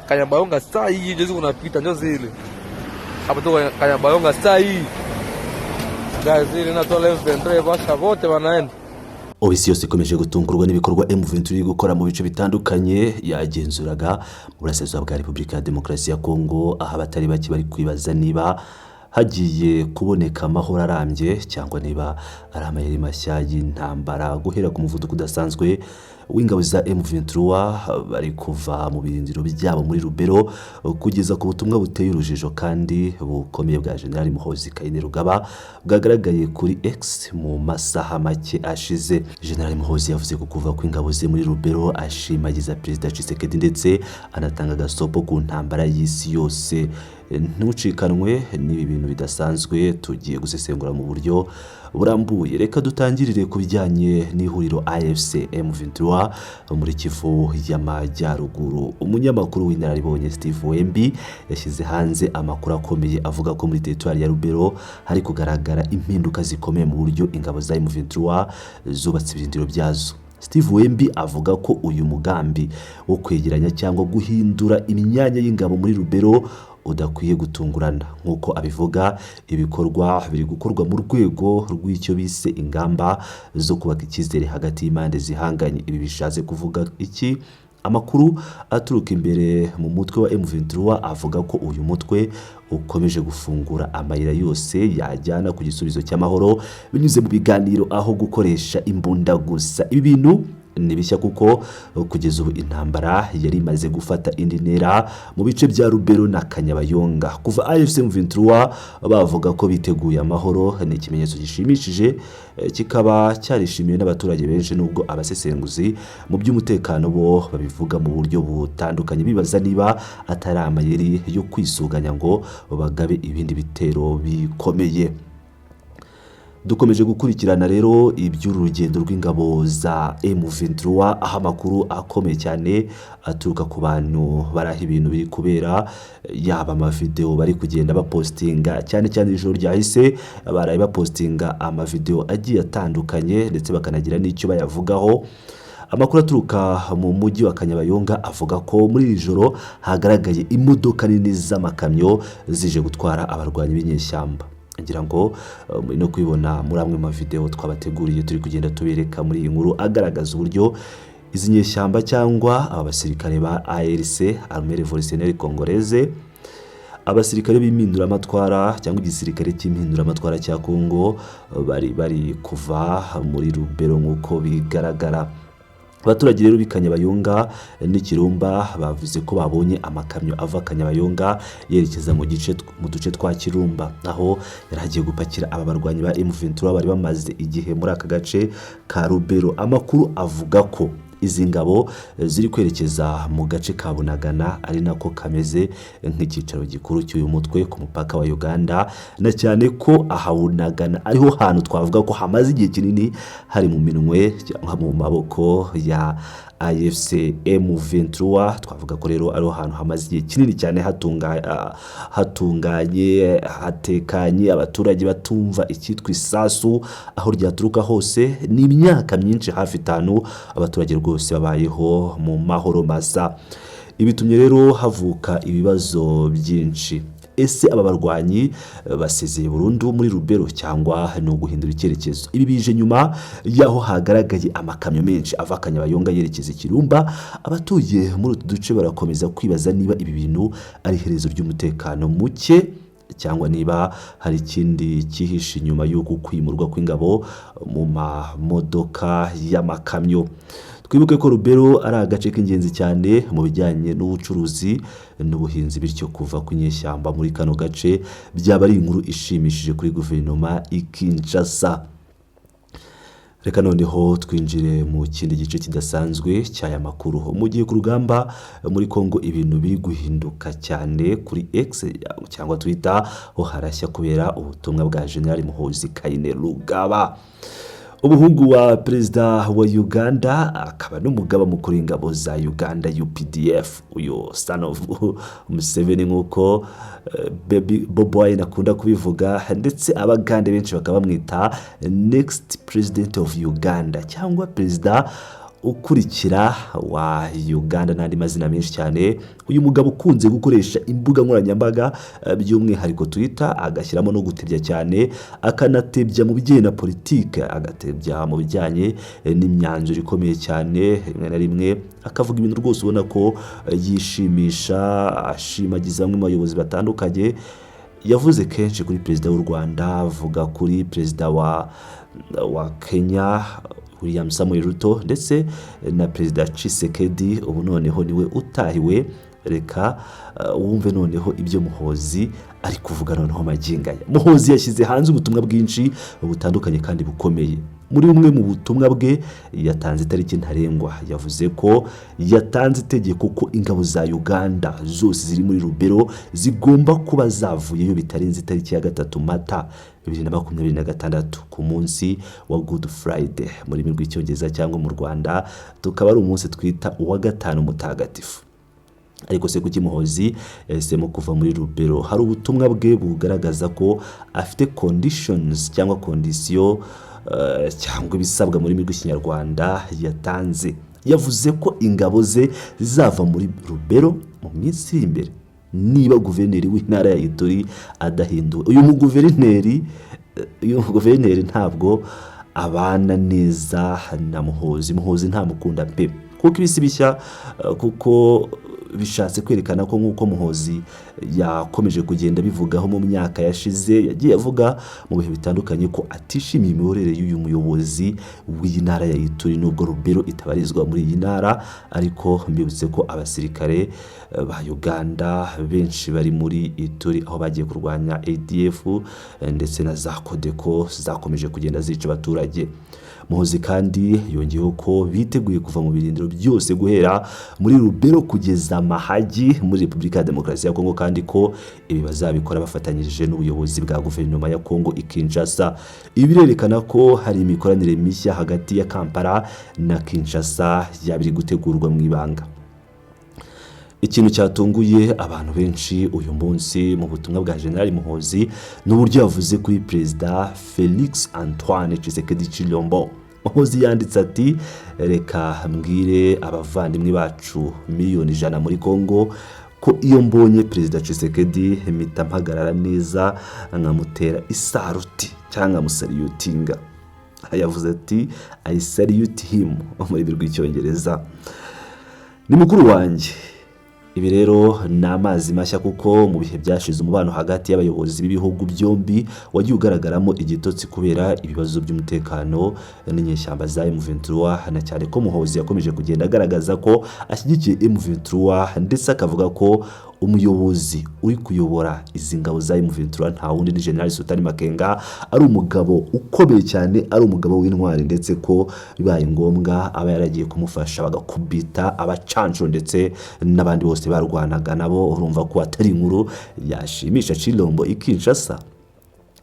Kanyabayonga saa hii jezi kunapita ndio zile. Hapo tu Kanyabayonga saa hii. Gazi ile na tole M23 basha vote wanaenda. Obisi yose ikomeje gutungurwa n'ibikorwa M23 gukora mu bice bitandukanye yagenzuraga mu burasirazuba bwa Repubulika ya Demokarasi ya Kongo, aho abatari baki bari kwibaza niba hagiye kuboneka amahoro arambye cyangwa niba ari amayeri mashya y'intambara guhera ku muvuduko udasanzwe w'ingabo za M23 bari kuva mu birindiro byabo muri Rubero kugeza ku butumwa buteye urujijo kandi bukomeye bwa General Muhoozi Kainerugaba bwagaragaye kuri X mu masaha make ashize. General Muhoozi yavuze ko kuva ku ingabo ze muri Rubero ashimagiza Perezida Tshisekedi ndetse anatanga gasopo ku ntambara y'isi yose. Ntucikanwe n'ibi bintu bidasanzwe tugiye gusesengura mu buryo burambuye. Reka dutangirire ku bijyanye n'ihuriro AFC M23 muri Kivu y'Amajyaruguru. Umunyamakuru w'inararibonye Steve Wembi yashyize hanze amakuru akomeye avuga ko muri territoire ya Rubero hari kugaragara impinduka zikomeye mu buryo ingabo za M23 zubatse ibirindiro byazo. Steve Wembi avuga ko uyu mugambi wo kwegeranya cyangwa guhindura imyanya y'ingabo muri Rubero udakwiye gutungurana. Nkuko abivuga, ibikorwa biri gukorwa mu rwego rw'icyo bise ingamba zo kubaka icyizere hagati y'imande zihanganye. Ibi bishatse kuvuga iki? Amakuru aturuka imbere mu mutwe wa M23 avuga ko uyu mutwe ukomeje gufungura amayira yose yajyana ku gisubizo cy'amahoro binyuze mu biganiro aho gukoresha imbunda gusa. Ibi bintu ni bishya kuko kugeza ubu intambara yari imaze gufata indi ntera mu bice bya Rubero na Kanyabayonga. Kuva AFC M23 bavuga ko biteguye amahoro ni ikimenyetso gishimishije, kikaba cyarishimiwe n'abaturage benshi, nubwo abasesenguzi mu by'umutekano bo babivuga mu buryo butandukanye, bibaza niba atari amayeri yo kwisuganya ngo bagabe ibindi bitero bikomeye. Dukomeje gukurikirana rero iby'urugendo rw'ingabo za M23, aho amakuru akomeye cyane aturuka ku bantu baraha ibintu biri kubera, yaba amavideo bari kugenda bapostinga cyane ijoro ryahise baraye bapostinga amavideo agiye atandukanye ndetse bakanagira n'icyo bayavugaho. Amakuru aturuka mu mujyi wa Kanyabayonga avuga ko muri iri joro hagaragaye imodoka nini z'amakamyo zije gutwara abarwanyi b'inyeshyamba. Ngira ngo no kwibona muri amwe mu video twabateguriye turi kugenda tubereka muri iyi nkuru agaragaza uburyo izi nyeshyamba cyangwa abasirikare ba ARC Armée Révolutionnaire Congolaise, abasirikare b'impindura amatwara cyangwa igisirikare cy'impindura amatwara cya Kongo bari kuva muri Rubero nk'uko bigaragara. Abaturage rero b'Ikanyabayonga n'Ikirumba bavuze ko babonye amakamyo ava Kanyabayonga yerekeza mu duce twa Kirumba, aho yaragiye gupakira aba barwanyi ba M23 bari bamaze igihe muri aka gace ka Rubero. Amakuru avuga ko izi ngabo ziri kwerekeza mu gace ka Bunagana, ari nako kameze nk'ikicaro gikuru cy'uyu mutwe ku mupaka wa Uganda, na cyane ko aha Bunagana ariho hantu twavuga ko hamaze igihe kinini hari mu minwe cyangwa mu maboko ya AFC M23. Twavuga ko rero ariho hantu hamaze igihe kinini cyane hatunganye hatekanye, abaturage batumva icyitwa isasu aho ryaturuka hose. Ni imyaka myinshi hafi 5 abaturage rwose babayeho mu mahoro masa. Ibitumye rero havuka ibibazo byinshi. Ese aba barwanyi basezeye burundu muri Rubero cyangwa no guhindura icyerekezo? Ibi bije nyuma yaho hagaragaye amakamyo menshi ava Kanyabayonga yerekeza Kirumba. Abatuye muri utu duce barakomeza kwibaza niba ibi bintu ari herezo ry'umutekano muke cyangwa niba hari ikindi cyihishe inyuma y'uko kwimurwa kw'ingabo mu mamodoka y'amakamyo. Twibuke ko Rubero ari agace k'ingenzi cyane mu bijyanye n'ubucuruzi n'ubuhinzi, bityo kuva ku nyeshyamba muri kano gace byaba ari inkuru ishimishije kuri guverinoma y'Kinshasa. Reka noneho twinjire mu kindi gice kidasanzwe cy'aya makuru. Mu gihe ku rugamba muri Kongo ibintu biri guhinduka cyane kuri X cyangwa Twitter ho harashya kubera ubutumwa bwa General Muhoozi Kainerugaba. Umuhungu wa Perezida wa Uganda akaba n'umugaba mukuru w'ingabo za Uganda UPDF, uyo son of Museveni nk'uko Bobi Wine akunda kubivuga, ndetse abagande benshi bakaba bamwita next president of Uganda cyangwa perezida ukurikira wa Uganda n'andi mazina menshi cyane. Uyu mugabo ukunze gukoresha imbuga nkoranyambaga by'umwihariko Twitter, agashyiramo no gutebya cyane, akanatebya mu bijyanye na politike, agatebya mu bijyanye n'imyanzuro ikomeye cyane, rimwe na rimwe akavuga ibintu rwose ubona ko yishimisha, ashimagiza bamwe mu bayobozi batandukanye. Yavuze kenshi kuri perezida w'u Rwanda, avuga kuri perezida wa Kenya William Samoei Ruto ndetse na perezida Tshisekedi. Ubu noneho niwe utahiwe, reka wumve noneho ibyo Muhoozi ari kuvuga noneho magingaya. Muhoozi yashyize hanze ubutumwa bwinshi butandukanye kandi bukomeye. Muri bumwe mu butumwa bwe yatanze itariki ntarengwa, yavuze ko yatanze itegeko ko ingabo za Uganda zose ziri muri Lubero zigomba kuba zavuyeyo bitarenze itariki ya 3 Mata 2026 ku munsi wa Good Friday muri rurimi rw'icyongereza, cyangwa mu Rwanda tukaba ari umunsi twita uwa gatanu mutagatifu. Ariko se kuki Muhoozi yahisemo kuva muri Lubero? Hari ubutumwa bwe bugaragaza ko afite conditions cyangwa condition cyangwa ibisabwa muri rurimi rw'ikinyarwanda yatanze. Yavuze ko ingabo ze zizava muri Lubero mu minsi iri imbere niba guverineri w'intara ya Ituri adahinduwe. Uyu guverineri ntabwo abana neza na Muhoozi. Muhoozi ntamukunda pe, kuko ibisi bishya, kuko bishatse kwerekana ko nk'uko Muhoozi yakomeje kugenda bivugaho mu myaka yashize, yagiye avuga mu bihe bitandukanye ko atishimiye imiyoborere y'uyu muyobozi w'iyi ntara ya Ituri, nubwo Lubero itabarizwa muri iyi ntara. Ariko mbibutse ko abasirikare ba Uganda benshi bari muri Ituri, aho bagiye kurwanya ADF ndetse na za Codeco zakomeje kugenda zica abaturage. Muhoozi kandi yongeyeho ko biteguye kuva mu birindiro byose guhera muri Lubero kugeza Mahagi muri Repubulika ya Demokarasi ya Kongo, kandi ko ibi bazabikora bafatanyije n'ubuyobozi bwa guverinoma ya Kongo i Kinshasa. Ibi birerekana ko hari imikoranire mishya hagati ya Kampala na Kinshasa yabiri gutegurwa mu ibanga. Ikintu cyatunguye abantu benshi uyu munsi mu butumwa bwa General Muhoozi n'uburyo yavuze kuri perezida Felix Antoine Tshisekedi Tshilombo. Muhoozi yanditse ati, reka mbwire abavandimwe bacu miliyoni 100 muri Kongo ko iyo mbonye perezida Tshisekedi mpita mpagarara neza nkamutera isaruti cyangwa musariutinga. Yavuze ati I salute him muri rw'icyongereza. Ni mukuru wanjye. Ibi rero ni amazi mashya, kuko mu bihe byashize umubano hagati y'abayobozi b'ibihugu byombi wagiye ugaragaramo igitotsi kubera ibibazo by'umutekano n'inyeshyamba za M23, na cyane ko Muhoozi yakomeje kugenda agaragaza ko ashyigikiye M23 ndetse akavuga ko umuyobozi uri kuyobora izi ngabo za M23 nta wundi ni General Sultani Makenga, ari umugabo ukomeye cyane, ari umugabo w'intwari, ndetse ko bibaye ngombwa aba yaragiye kumufasha bagakubita abacanco ndetse n'abandi bose barwanaga nabo. Urumva ko atari inkuru yashimisha Tshilombo i Kinshasa.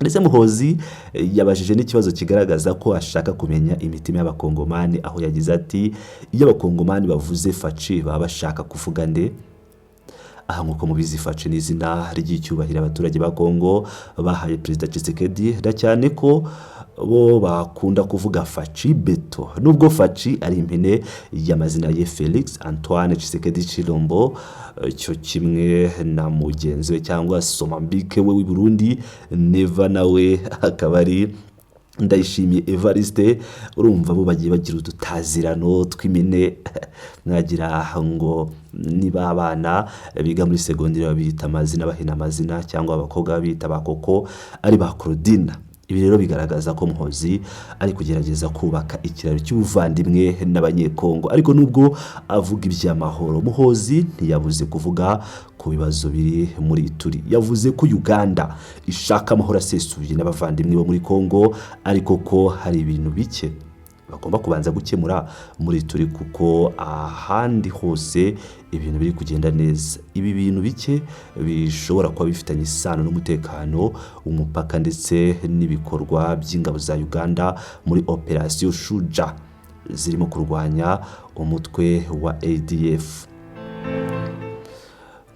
Ndetse Muhoozi yabajije n'ikibazo kigaragaza ko ashaka kumenya imitima y'abakongomani, aho yagize ati iyo abakongomani bavuze Faci baba bashaka kuvuga nde? Aha nk'uko mubizi Faci ni izina ry'icyubahiro abaturage ba Kongo bahaye perezida Tshisekedi, na cyane ko bo bakunda kuvuga Faci Beto, nubwo Faci ari impine y'amazina ye Felix Antoine Tshisekedi Tshilombo, cyo kimwe na mugenzi we cyangwa Somambike we w'i Burundi, Neva nawe akaba ari Ndayishimiye Evariste. Urumva bo bagiye bagira udutazirano tw'imine, mwagira ngo niba abana biga muri segonderi babita amazina, bahina amazina, cyangwa abakobwa babita bakoko ari ba Claudine. Ibi rero bigaragaza ko Muhoozi ari kugerageza kubaka ikiraro cy'ubuvandimwe n'abanyekongo. Ariko nubwo avuga iby'amahoro, Muhoozi ntiyabuze kuvuga ku bibazo biri muri Ituri. Yavuze ko Uganda ishaka amahoro asesuye n'abavandimwe bo muri Kongo, ariko ko hari ibintu bike bagomba kubanza gukemura muri Ituri, kuko ahandi hose ibintu biri kugenda neza. Ibi bintu bike bishobora kuba bifitanye isano n'umutekano umupaka ndetse n'ibikorwa by'ingabo za Uganda muri Operation Shuja zirimo kurwanya umutwe wa ADF.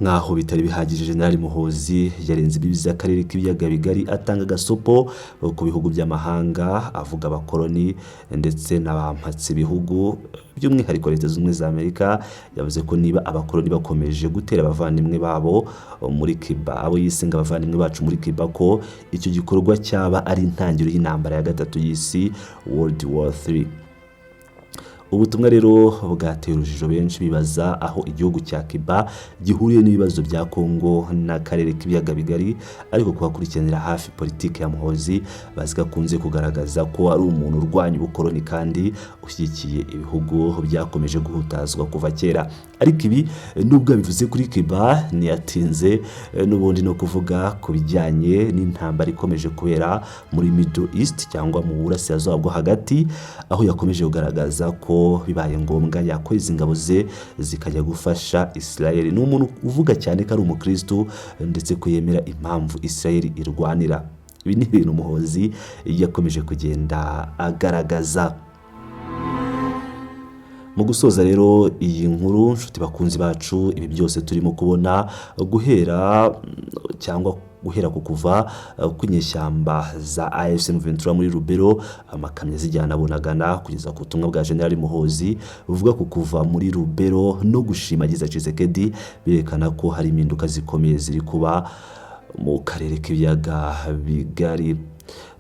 Nkaho bitari bihagije, General Muhoozi yarenze imbibi z'akarere k'ibiyaga bigari atanga agasopo ku bihugu by'amahanga, avuga abakoloni ndetse n'abampatse ibihugu by'umwihariko Leta Zunze Ubumwe za Amerika. Yavuze ko niba abakoloni bakomeje gutera abavandimwe babo muri Cuba, abo yisenga abavandimwe bacu muri Cuba, ko icyo gikorwa cyaba ari intangiriro y'intambara ya gatatu y'isi, World War III. Ubutumwa rero bwateye urujijo, benshi bibaza aho igihugu cya Cuba gihuriye n'ibibazo bya Kongo n'akarere k'ibiyaga bigari, ariko kubakurikiranira hafi politiki ya Muhoozi bakunze kugaragaza ko ari umuntu urwanya ubukoloni kandi ushyigikiye ibihugu byakomeje guhutazwa kuva kera. Ariko ibi nubwo bivuze kuri Cuba, ntiyatinze n'ubundi no kuvuga ku bijyanye n'intambara ikomeje kubera muri Middle East cyangwa mu burasirazuba bwo hagati, aho yakomeje kugaragaza ko bibaye ngombwa yakweza ingabo ze zikajya gufasha Israel. Ni umuntu uvuga cyane ko ari umukristo ndetse ko yemera impamvu Israel irwanira. Ibi ni ibintu Muhoozi yakomeje kugenda agaragaza. Mu gusoza rero iyi nkuru, nshuti bakunzi bacu, ibi byose turimo kubona guhera ku kuva kw'inyeshyamba za AFC M23 muri Lubero, amakamyo zijyana Bunagana, kugeza ku butumwa bwa General Muhoozi buvuga ku kuva muri Lubero no gushimagiza Tshisekedi, birekana ko hari impinduka zikomeye ziri kuba mu karere k'ibiyaga bigari.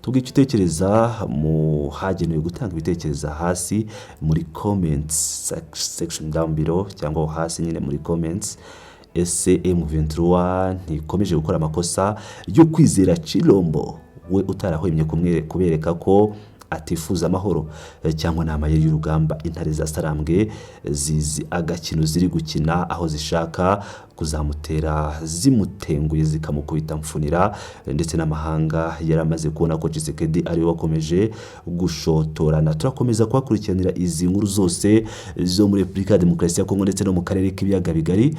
Tubwire icyo utekereza mu hagenewe gutanga ibitekerezo hasi muri comments section down below, cyangwa hasi nyine muri comments. Ese M23 ntikomeje gukora amakosa yo kwizera Chilombo, we utarahwemye kubereka ko atifuza amahoro, cyangwa n'amayeri y'urugamba intare za Sarambwe zizi agakino ziri gukina, aho zishaka kuzamutera zimutenguye zikamukubita mfunira, ndetse n'amahanga yaramaze kubona ko Tshisekedi ari we wakomeje gushotorana. Turakomeza kwakurikiranira izi nkuru zose zo muri Repubulika ya Demokarasi ya Kongo ndetse no mu karere k'ibiyaga bigari.